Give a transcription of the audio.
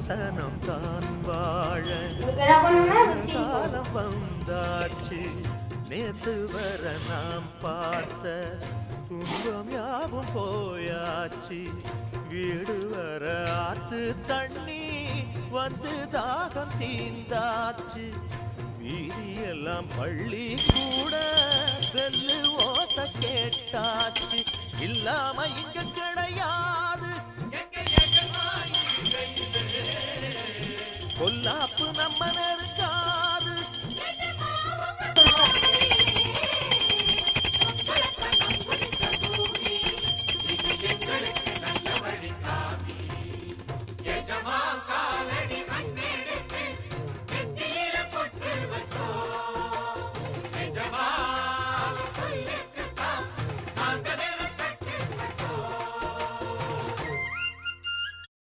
சனம் தான் வாழ காலம் வந்தாச்சு. நேத்து வர நாம் பார்த்த துன்பம் யாவும் போயாச்சு. வீடு வர ஆத்து தண்ணி வந்து தாகம் தீந்தாச்சு. வீதியெல்லாம் பள்ளி கூட வெல்லு ஓட்ட கேட்டாச்சு. இல்லாம இங்க கிடையாது பொல்லாப்பு நம்ம